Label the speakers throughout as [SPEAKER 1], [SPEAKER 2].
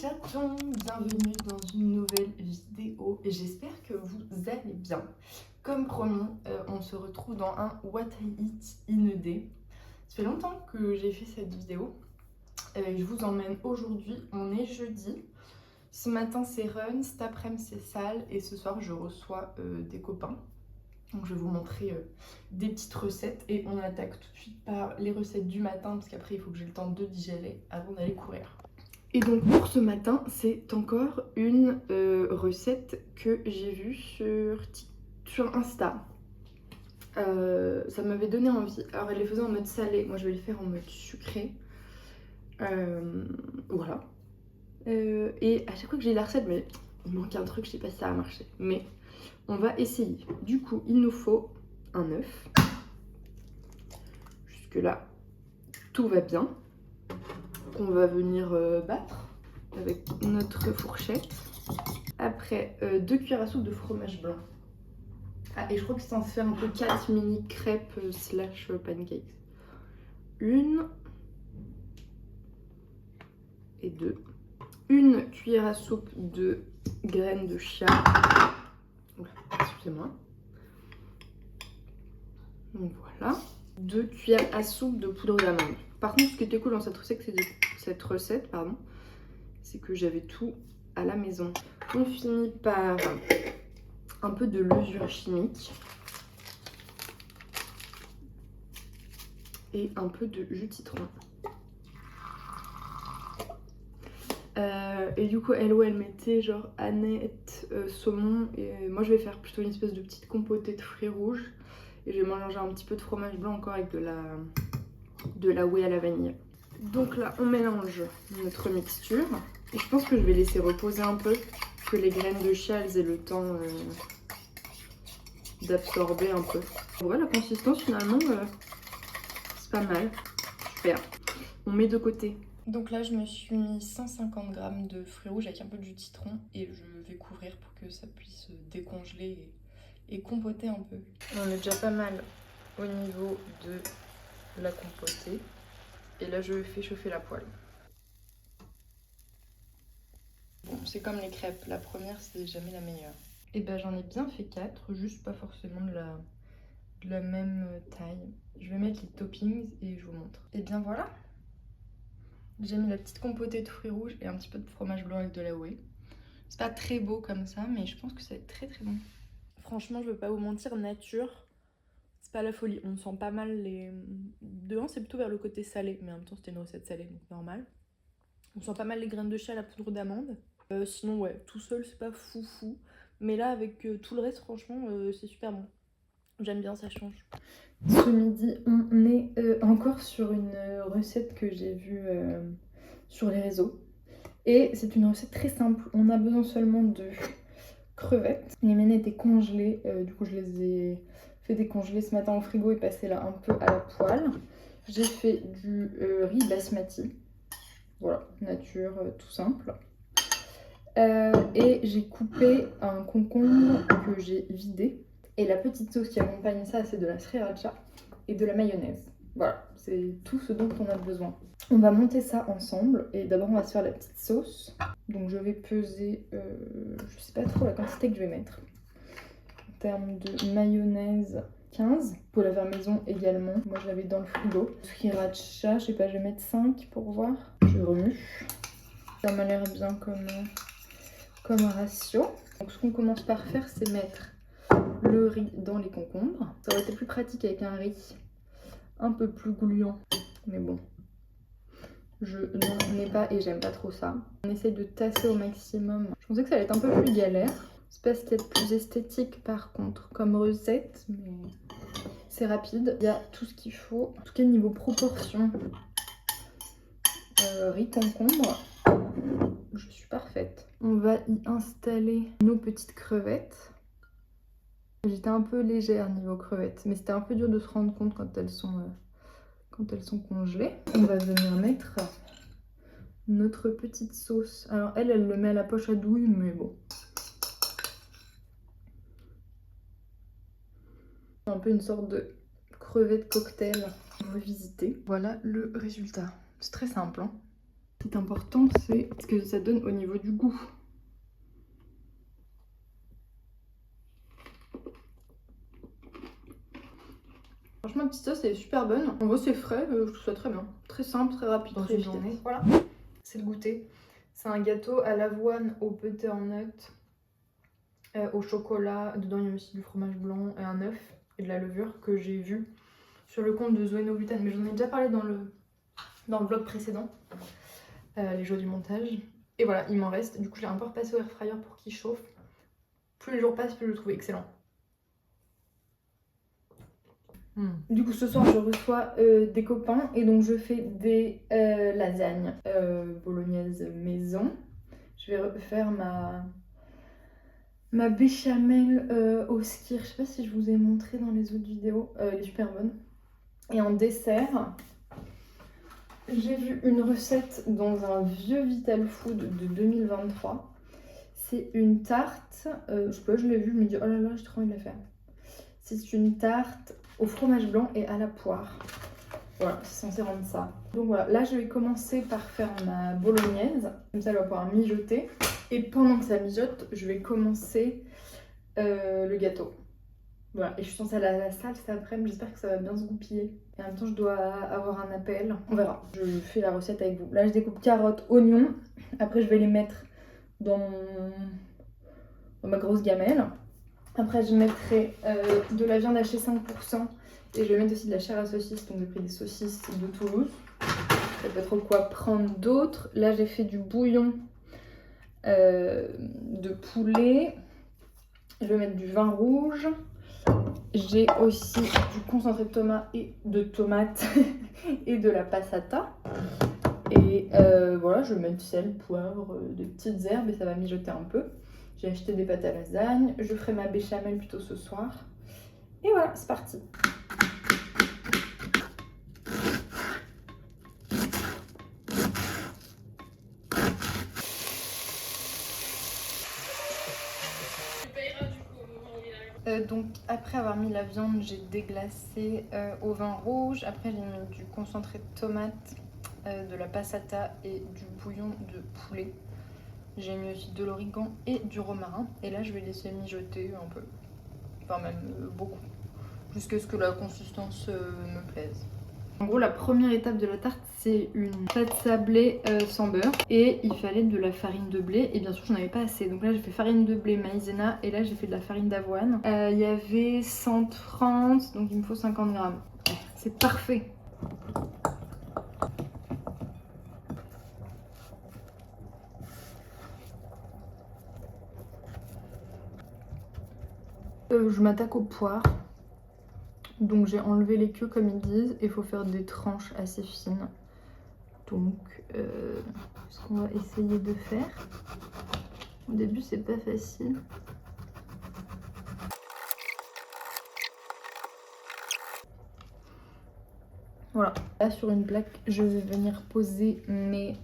[SPEAKER 1] Chaton, bienvenue dans une nouvelle vidéo. J'espère que vous allez bien. Comme promis, on se retrouve dans un What I Eat in a Day. Ça fait longtemps que j'ai fait cette vidéo. Je vous emmène aujourd'hui, on est jeudi. Ce matin c'est run, cet après-midi c'est salle et ce soir je reçois des copains. Donc je vais vous montrer des petites recettes et on attaque tout de suite par les recettes du matin parce qu'après il faut que j'ai le temps de digérer avant d'aller courir. Et donc pour ce matin, c'est encore une recette que j'ai vue sur Insta. Ça m'avait donné envie. Alors elle les faisait en mode salé, moi je vais les faire en mode sucré. Voilà. Et à chaque fois que j'ai la recette, mais il manque un truc, je sais pas si ça a marché. Mais on va essayer. Du coup, il nous faut un œuf. Jusque là, tout va bien. On va venir battre avec notre fourchette. Après, 2 cuillères à soupe de fromage blanc. Ah, et je crois que c'est censé faire un peu 4 mini crêpes slash pancakes. 1 et 2. 1 cuillère à soupe de graines de chia. Oula, excusez-moi. Donc voilà. 2 cuillères à soupe de poudre d'amande. Par contre, ce qui était cool dans cette recette, c'est que j'avais tout à la maison. On finit par un peu de levure chimique et un peu de jus de citron. Et du coup, elle mettait genre aneth, saumon, et moi je vais faire plutôt une espèce de petite compotée de fruits rouges. Et je vais mélanger un petit peu de fromage blanc encore avec de la whey à la vanille. Donc là, on mélange notre mixture. Et je pense que je vais laisser reposer un peu, que les graines de chia elles aient le temps d'absorber un peu. Voilà, la consistance finalement, c'est pas mal. Super. On met de côté. Donc là, je me suis mis 150 g de fruits rouges avec un peu de jus de citron et je vais couvrir pour que ça puisse décongeler et compoter un peu. On est déjà pas mal au niveau de la compotée. Et là, je fais chauffer la poêle. Bon, c'est comme les crêpes. La première, c'est jamais la meilleure. Et ben, j'en ai bien fait 4, juste pas forcément de la même taille. Je vais mettre les toppings et je vous montre. Et bien voilà. J'ai mis la petite compotée de fruits rouges et un petit peu de fromage blanc avec de la whey. C'est pas très beau comme ça, mais je pense que ça va être très très bon. Franchement, je veux pas vous mentir, nature, c'est pas la folie. On sent pas mal les... Devant, c'est plutôt vers le côté salé, mais en même temps, c'était une recette salée, donc normal. On sent pas mal les graines de chia à la poudre d'amande. Sinon, ouais, tout seul, c'est pas fou. Mais là, avec tout le reste, franchement, c'est super bon. J'aime bien, ça change. Ce midi, on est encore sur une recette que j'ai vue sur les réseaux. Et c'est une recette très simple. On a besoin seulement de crevettes. Les miennes étaient congelées. Du coup, je les ai fait décongeler ce matin au frigo et passer là un peu à la poêle. J'ai fait du riz basmati. Voilà, nature, tout simple. Et j'ai coupé un concombre que j'ai vidé. Et la petite sauce qui accompagne ça, c'est de la sriracha et de la mayonnaise. Voilà, c'est tout ce dont on a besoin. On va monter ça ensemble et d'abord on va se faire la petite sauce. Donc je vais peser, je sais pas trop la quantité que je vais mettre. En termes de mayonnaise, 15. Pour la faire maison également, moi je l'avais dans le frigo. Sriracha, je sais pas, je vais mettre 5 pour voir. Je remue. Ça m'a l'air bien comme un ratio. Donc ce qu'on commence par faire, c'est mettre le riz dans les concombres. Ça aurait été plus pratique avec un riz un peu plus gluant, mais bon, je n'en ai pas et j'aime pas trop ça. On essaye de tasser au maximum. Je pensais que ça allait être un peu plus galère. C'est pas ce qu'il y a de plus esthétique par contre comme recette, mais c'est rapide. Il y a tout ce qu'il faut. En tout cas niveau proportion, riz concombre, je suis parfaite. On va y installer nos petites crevettes. J'étais un peu légère niveau crevettes, mais c'était un peu dur de se rendre compte quand elles sont congelées. On va venir mettre notre petite sauce. Alors elle le met à la poche à douille, mais bon. Un peu une sorte de crevette cocktail revisité. Voilà le résultat. C'est très simple, hein. qui est important, c'est ce que ça donne au niveau du goût. Franchement, la petite sauce elle est super bonne. En gros, c'est frais, je trouve ça très bien. Très simple, très rapide, très efficace. Voilà, c'est le goûter. C'est un gâteau à l'avoine, au butternut, au chocolat. Dedans, il y a aussi du fromage blanc et un œuf et de la levure que j'ai vu sur le compte de Zoé No Gluten. Mais j'en ai déjà parlé dans le vlog précédent, les jours du montage. Et voilà, il m'en reste. Du coup, j'ai un peu repassé au air fryer pour qu'il chauffe. Plus les jours passent, plus je le trouve excellent. Du coup ce soir je reçois des copains et donc je fais des lasagnes bolognaises maison. Je vais faire ma béchamel au skyr. Je sais pas si je vous ai montré dans les autres vidéos, elle est super bonne. Et en dessert, j'ai vu une recette dans un vieux Vital Food de 2023. C'est une tarte, je sais pas, je l'ai vue, je me dis oh là là j'ai trop envie de la faire. C'est une tarte au fromage blanc et à la poire. Voilà, c'est censé rendre ça. Donc voilà, là je vais commencer par faire ma bolognaise. Comme ça elle va pouvoir mijoter. Et pendant que ça mijote, je vais commencer le gâteau. Voilà, et je suis censée aller à la salle cet après-midi. J'espère que ça va bien se goupiller. Et en même temps je dois avoir un appel. On verra. Je fais la recette avec vous. Là je découpe carottes, oignons. Après je vais les mettre dans ma grosse gamelle. Après je mettrai de la viande hachée 5% et je vais mettre aussi de la chair à saucisse. Donc j'ai pris des saucisses de Toulouse. Je sais pas trop quoi prendre d'autre. Là j'ai fait du bouillon de poulet. Je vais mettre du vin rouge. J'ai aussi du concentré de tomate et de la passata. Et voilà, je vais mettre sel, poivre, des petites herbes et ça va mijoter un peu. J'ai acheté des pâtes à lasagne. Je ferai ma béchamel plutôt ce soir. Et voilà, c'est parti. Donc après avoir mis la viande, j'ai déglacé au vin rouge. Après j'ai mis du concentré de tomate, de la passata et du bouillon de poulet. J'ai mis aussi de l'origan et du romarin. Et là je vais laisser mijoter un peu, enfin même beaucoup, jusqu'à ce que la consistance me plaise. En gros la première étape de la tarte c'est une pâte sablée sans beurre. Et il fallait de la farine de blé et bien sûr j'en avais pas assez. Donc là j'ai fait farine de blé maïzena et là j'ai fait de la farine d'avoine. Il y avait 130 donc il me faut 50 grammes. C'est parfait. Je m'attaque aux poires. Donc j'ai enlevé les queues comme ils disent et il faut faire des tranches assez fines. Donc ce qu'on va essayer de faire. Au début c'est pas facile. Voilà. Là sur une plaque je vais venir poser mes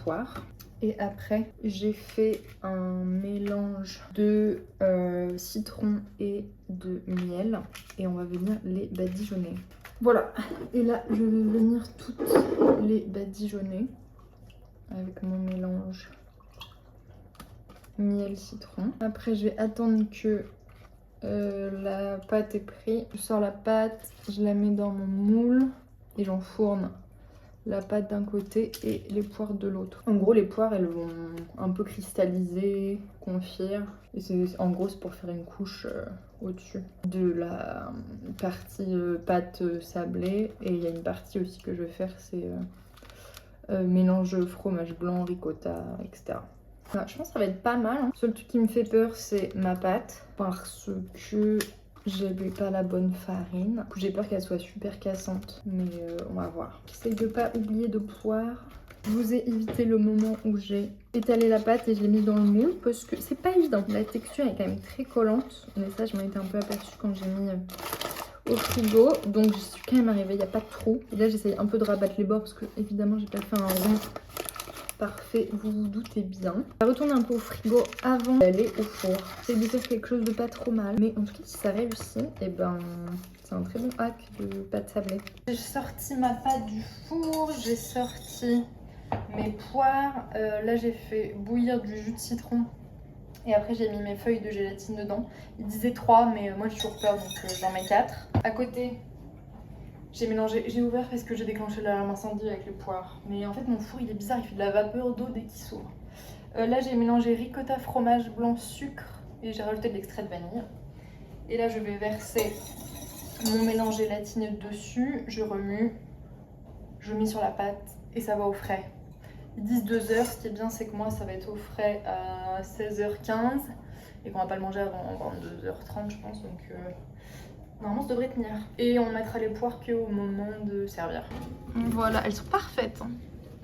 [SPEAKER 1] poires. Et après j'ai fait un mélange de citron et de miel. Et on va venir les badigeonner. Voilà. Et là je vais venir toutes les badigeonner avec mon mélange miel citron. Après je vais attendre que la pâte est prise. Je sors la pâte, je la mets dans mon moule et j'enfourne la pâte d'un côté et les poires de l'autre. En gros les poires elles vont un peu cristalliser, confire. Et en gros c'est pour faire une couche au-dessus de la partie pâte sablée. Et il y a une partie aussi que je vais faire, c'est mélange fromage blanc, ricotta, etc. Voilà, je pense que ça va être pas mal. Le seul truc qui me fait peur c'est ma pâte parce que j'avais pas la bonne farine. J'ai peur qu'elle soit super cassante, mais on va voir. J'essaye de pas oublier de poire. Je vous ai évité le moment où j'ai étalé la pâte et je l'ai mise dans le moule parce que c'est pas évident. La texture est quand même très collante, mais ça je m'en étais un peu aperçue quand j'ai mis au frigo. Donc je suis quand même arrivée, il n'y a pas de trou. Et là j'essaye un peu de rabattre les bords parce que évidemment j'ai pas fait un rond parfait, vous vous doutez bien. Je vais retourner un peu au frigo avant d'aller au four. J'essaie de faire quelque chose de pas trop mal. Mais en tout cas si ça réussit, et ben c'est un très bon hack de pâte sablée. J'ai sorti ma pâte du four, j'ai sorti mes poires. Là j'ai fait bouillir du jus de citron et après j'ai mis mes feuilles de gélatine dedans. Il disait 3 mais moi j'ai toujours peur donc j'en mets 4. À côté j'ai mélangé, j'ai ouvert parce que j'ai déclenché l'alarme incendie avec les poires. Mais en fait mon four il est bizarre, il fait de la vapeur d'eau dès qu'il s'ouvre. Là j'ai mélangé ricotta, fromage blanc, sucre et j'ai rajouté de l'extrait de vanille. Et là je vais verser mon mélange gélatine dessus, je remue, je mets sur la pâte et ça va au frais. Ils disent 2 heures, ce qui est bien c'est que moi ça va être au frais à 16h15 et qu'on va pas le manger avant 22h30 je pense, donc normalement ça devrait tenir. Et on mettra les poires qu'au moment de servir. Voilà, elles sont parfaites.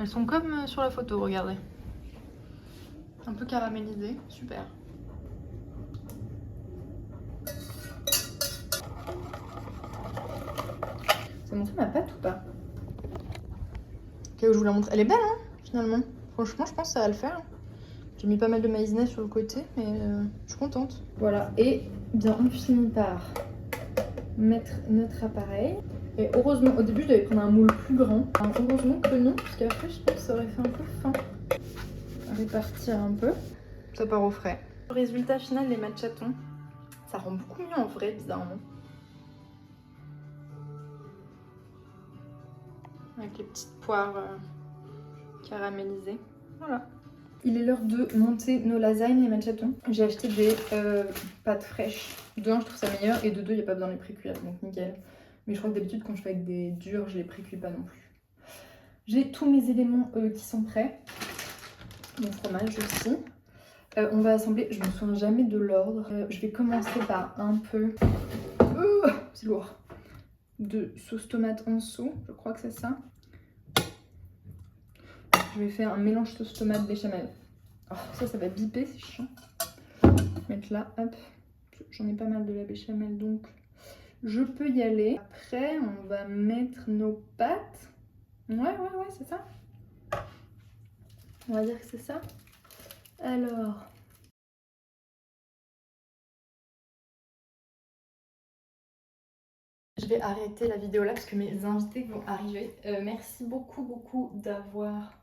[SPEAKER 1] Elles sont comme sur la photo, regardez. Un peu caramélisées, super. Ça montre ma pâte ou pas? Ok, je vous la montre. Elle est belle hein, finalement. Franchement je pense que ça va le faire. J'ai mis pas mal de maïzena sur le côté mais je suis contente. Voilà, et bien on finit par mettre notre appareil. Et heureusement, au début je devais prendre un moule plus grand. Enfin, heureusement que non, parce qu'après je pense que ça aurait fait un peu fin. Répartir un peu. Ça part au frais. Le résultat final, les matchatons, ça rend beaucoup mieux en vrai, bizarrement. Avec les petites poires caramélisées. Voilà. Il est l'heure de monter nos lasagnes, les matchatons. J'ai acheté des pâtes fraîches. De 1, je trouve ça meilleur, et de 2, il n'y a pas besoin de les pré-cuire, donc nickel. Mais je crois que d'habitude, quand je fais avec des durs, je les pré-cuis pas non plus. J'ai tous mes éléments qui sont prêts. Mon fromage aussi. On va assembler, je me souviens jamais de l'ordre. Je vais commencer par un peu, c'est lourd, de sauce tomate en dessous, je crois que c'est ça. Je vais faire un mélange sauce tomate béchamel. Oh, ça va biper, c'est chiant. Mettre là, hop. J'en ai pas mal de la béchamel, donc je peux y aller. Après, on va mettre nos pâtes. Ouais, c'est ça. On va dire que c'est ça. Alors... je vais arrêter la vidéo là parce que mes invités vont arriver. Merci beaucoup d'avoir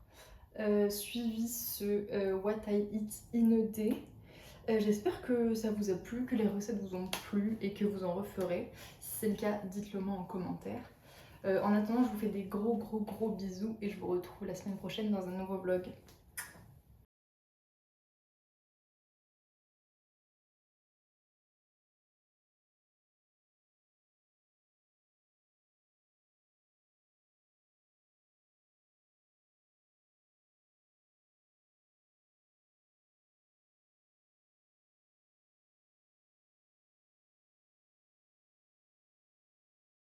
[SPEAKER 1] suivi ce What I Eat in a Day. J'espère que ça vous a plu, que les recettes vous ont plu et que vous en referez. Si c'est le cas, dites-le moi en commentaire. En attendant, je vous fais des gros bisous et je vous retrouve la semaine prochaine dans un nouveau vlog.